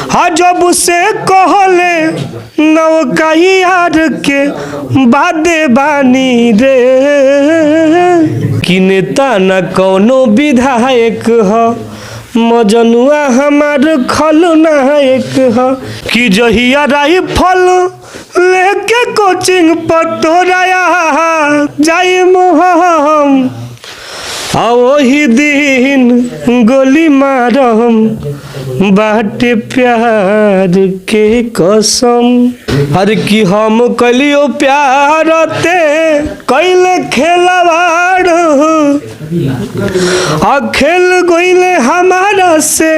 जब से कहले नौकाई यार के बादे बानी रे कि नेता न कौनो विधायक ह मजनुआ हमार खलनायक ह कि जहिया राइफल लेके कोचिंग पर तोराया जाई मोहम वही दिन गोली मारम बाटे प्यार के कसम हर की हम कलियो प्यार ते कैले खेलवाड़ खेल गईले हमारा से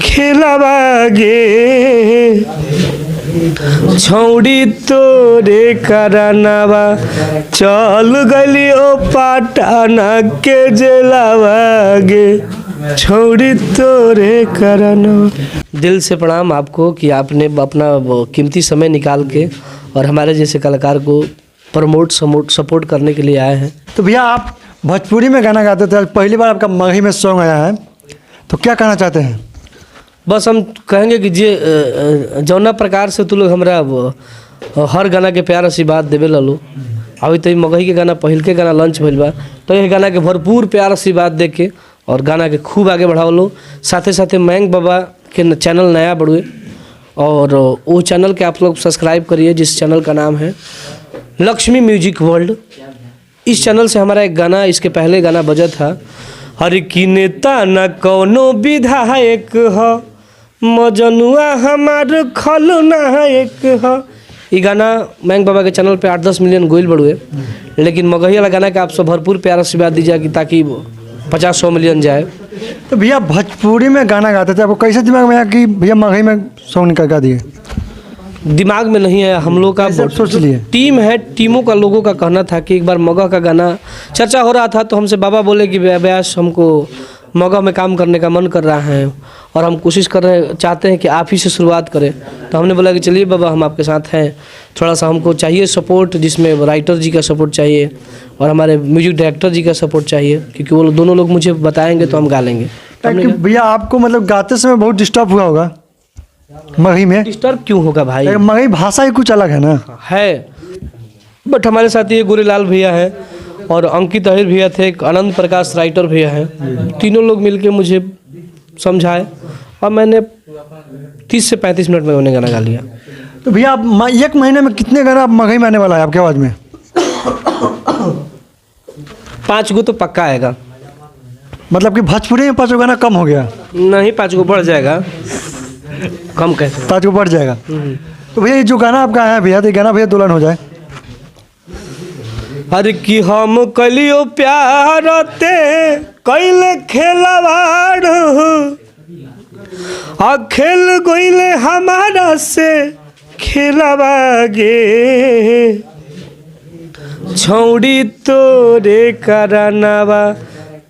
खेलवागे छौड़ी तोरे करनावा चल गली ओ पाटाना के जेलावागे छौड़ी तोरे करनावा। दिल से प्रणाम आपको कि आपने अपना कीमती समय निकाल के और हमारे जैसे कलाकार को सपोर्ट करने के लिए आए हैं। तो भैया आप भोजपुरी में गाना गाते थे, पहली बार आपका मगही में सॉन्ग आया है, तो क्या कहना चाहते हैं? बस हम कहेंगे कि जे जौना प्रकार से तू लोग हमरा हर गाना के प्यार आशीर्वाद देवे लो। अभी तो मगही के गाना पहिल के गाना लॉन्च भइल बा, तो यह गाना के भरपूर प्यार आशीर्वाद दे के और गाना के खूब आगे बढ़ाओ लो। साथे साथे मयंक बाबा के चैनल नया बढ़ुए और वो चैनल के आप लोग सब्सक्राइब करिए, जिस चैनल का नाम है लक्ष्मी म्यूजिक वर्ल्ड। इस चैनल से हमारा एक गाना, इसके पहले गाना बजा था हर की नेता न कौनो विधायक ह मजनुआ हमार खलनायक ह। ये गाना मयंक बाबा के चैनल पे 8-10 मिलियन गोइल बढ़ुए, लेकिन मगही वाला गाना के आप सब भरपूर प्यार आशीर्वाद दीजिए कि ताकि 50-100 मिलियन जाए। तो भैया भोजपुरी में गाना गाते थे, आपको कैसे दिमाग में आया कि भैया मगही में सॉन्ग निकाल गा दिए? दिमाग में नहीं है, हम लोग का सोच लिए टीम है, टीमों का लोगों का कहना था कि एक बार मगह का गाना चर्चा हो रहा था, तो हमसे बाबा बोले कि व्यास हमको मगह में काम करने का मन कर रहा है और हम कोशिश चाहते हैं कि आप ही से शुरुआत करें। तो हमने बोला कि चलिए बाबा हम आपके साथ हैं, थोड़ा सा हमको चाहिए सपोर्ट, जिसमें राइटर जी का सपोर्ट चाहिए और हमारे म्यूजिक डायरेक्टर जी का सपोर्ट चाहिए, क्योंकि वो दोनों लोग मुझे बताएंगे तो हम गा लेंगे। भैया आपको मतलब गाते समय बहुत डिस्टर्ब हुआ होगा मगही में? डिस्टर्ब क्यों होगा भाई, मगही भाषा ही कुछ अलग है ना। है, बट हमारे साथ ये गोरेलाल भैया है और अंकित अहिर भैया थे, एक आनंद प्रकाश राइटर भैया हैं, तीनों लोग मिलके मुझे समझाए और मैंने 30 से 35 मिनट में उन्हें गाना गा लिया। तो भैया आप एक महीने में कितने गाना आप मगही में आने वाला है आपके आवाज़ में? 5 गो तो पक्का आएगा। मतलब कि भोजपुरी में 5 गाना कम हो गया? नहीं, 5 गो बढ़ जाएगा। कम कैसे? 5 गो बढ़ जाएगा। तो भैया ये जो गाना आपका आया भैया, तो गाना भैया दुल्हन हो जाए। हर की हम कलियो प्यार ते कैले खेलवाड़ खेल गईले हमारा से खेलवागे छौड़ी तोरे करनावा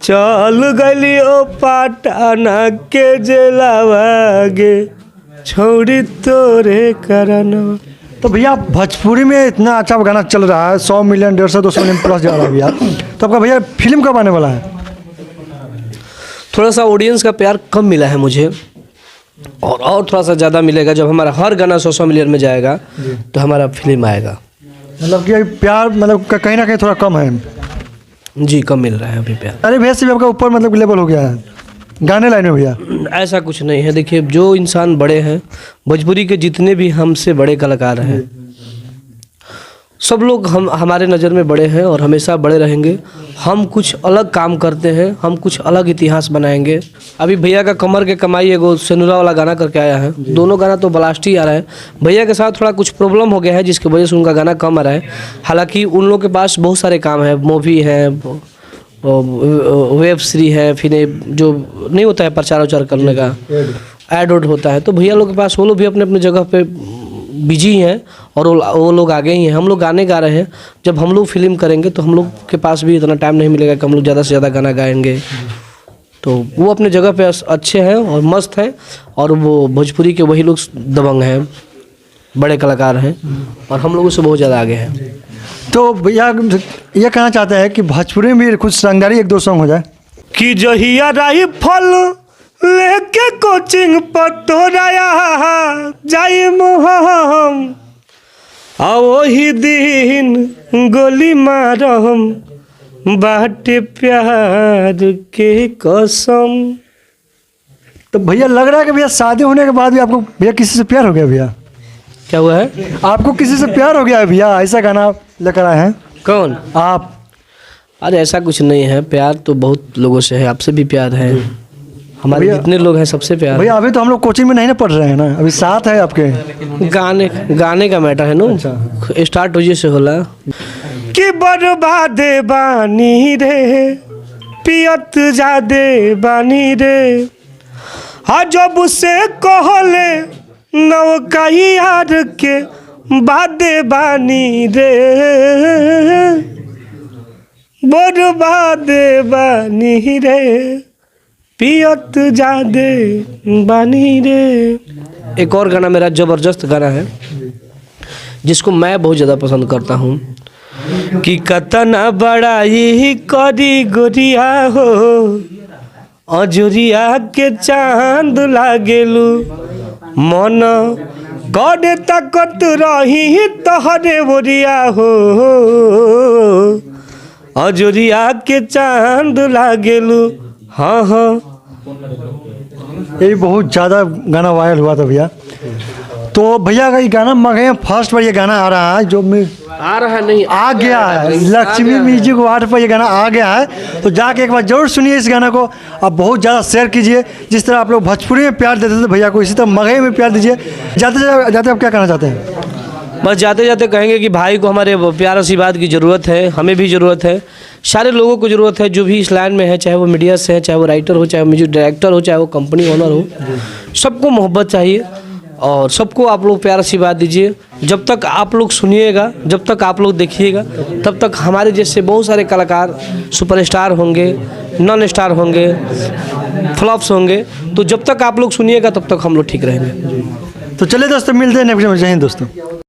चल गली ओ पाटाना के जेलावागे छौड़ी तोरे करनावा। तो भैया भोजपुरी में इतना अच्छा गाना चल रहा है, 100 मिलियन 150-200 मिलियन प्लस जा रहा है भैया, तो आपका भैया फिल्म कब आने वाला है? थोड़ा सा ऑडियंस का प्यार कम मिला है मुझे और थोड़ा सा ज़्यादा मिलेगा जब हमारा हर गाना 100 मिलियन में जाएगा तो हमारा फिल्म आएगा। मतलब कि प्यार मतलब कहीं ना कहीं थोड़ा कम है? जी कम मिल रहा है अभी प्यार। अरे भैया सिर्फ आपका ऊपर मतलब लेवल हो गया है गाने लाइन में भैया? ऐसा कुछ नहीं है। देखिए जो इंसान बड़े हैं, भोजपुरी के जितने भी हमसे बड़े कलाकार हैं, सब लोग हमारे नज़र में बड़े हैं और हमेशा बड़े रहेंगे। हम कुछ अलग काम करते हैं, हम कुछ अलग इतिहास बनाएंगे। अभी भैया का कमर के कमाई एगो सेनुरा वाला गाना करके आया है, दोनों गाना तो ब्लास्ट ही आ रहा है। भैया के साथ थोड़ा कुछ प्रॉब्लम हो गया है जिसकी वजह से उनका गाना कम आ रहा है। हालांकि उन लोगों के पास बहुत सारे काम है, मूवी है, वेब सीरीज है, फिर जो नहीं होता है प्रचार उचार करने का ऐड होता है, तो भैया लोग के पास वो लोग भी अपने अपने जगह पे बिजी हैं और वो लोग आगे ही हैं। हम लोग गाने गा रहे हैं, जब हम लोग फिल्म करेंगे तो हम लोग के पास भी इतना टाइम नहीं मिलेगा कि हम लोग ज़्यादा से ज़्यादा गाना गाएंगे। तो वो अपने जगह पे अच्छे हैं और मस्त हैं और वो भोजपुरी के वही लोग दबंग हैं, बड़े कलाकार हैं और हम लोगों से बहुत ज़्यादा आगे हैं। तो भैया ये कहना चाहते हैं कि भोजपुरी में भी कुछ श्रृंगारी 1-2 सॉन्ग हो जाए कि जहिया राइफल लेके कोचिंग पर तोराया हम आ वही दिन गोली मारम बाटे प्यार के कसम। तो भैया लग रहा है कि भैया शादी होने के बाद भी आपको भैया किसी से प्यार हो गया भैया? क्या हुआ है? आपको किसी से प्यार हो गया है भैया? ऐसा गाना लेकर आए हैं कौन? आप। अरे ऐसा कुछ नहीं है, प्यार तो बहुत लोगों से है, आपसे भी प्यार है, हमारे भैया- जितने लोग हैं सबसे प्यार भैया अभी तो हम लोग कोचिंग में नहीं ना पढ़ रहे हैं ना, अभी साथ है आपके। है। गाने का मैटर है ना, स्टार्ट हो से होला कि बर्बाद बानी रे पियत जादे बानी रे जब से कहले नौकाई यार के बादे बानी रे बर्बाद बानी रे पियत जादे बानी रे। एक और गाना मेरा ज़बरदस्त गाना है जिसको मैं बहुत ज़्यादा पसंद करता हूँ कि कतना बड़ाई करी गोरिया हो अजोरिया के चांद लागेलू मन करे ताकत रही तहरे बोरिया हो अजोरिया के चांद लागेलू। हाँ हाँ ये बहुत ज़्यादा गाना वायरल हुआ था भैया। तो भैया का ये गाना मगहे फर्स्ट पर ये गाना आ रहा है जो आ रहा नहीं आ गया है, लक्ष्मी म्यूजिक अवार्ड पर ये गाना आ गया है। तो जाके एक बार जरूर सुनिए इस गाना को, आप बहुत ज़्यादा शेयर कीजिए। जिस तरह आप लोग भोजपुरी में प्यार देते थे भैया को, इसी तरह मगही में प्यार दीजिए। जाते जाते आप क्या कहना चाहते हैं? बस जाते जाते कहेंगे कि भाई को हमारे प्यार आशीर्वाद की ज़रूरत है, हमें भी ज़रूरत है, सारे लोगों को ज़रूरत है जो भी इस लाइन में है, चाहे वो मीडिया से है, चाहे वो राइटर हो, चाहे वो म्यूजिक डायरेक्टर हो, चाहे वो कंपनी ओनर हो, सबको मोहब्बत चाहिए और सबको आप लोग प्यार आशीर्वाद दीजिए। जब तक आप लोग सुनिएगा, जब तक आप लोग देखिएगा, तब तक हमारे जैसे बहुत सारे कलाकार सुपरस्टार होंगे, नॉन स्टार होंगे, फ्लॉप्स होंगे। तो जब तक आप लोग सुनिएगा तब तक हम लोग ठीक रहेंगे। तो चलिए दोस्तों, मिलते हैं नेक्स्ट में। जय हिंद दोस्तों।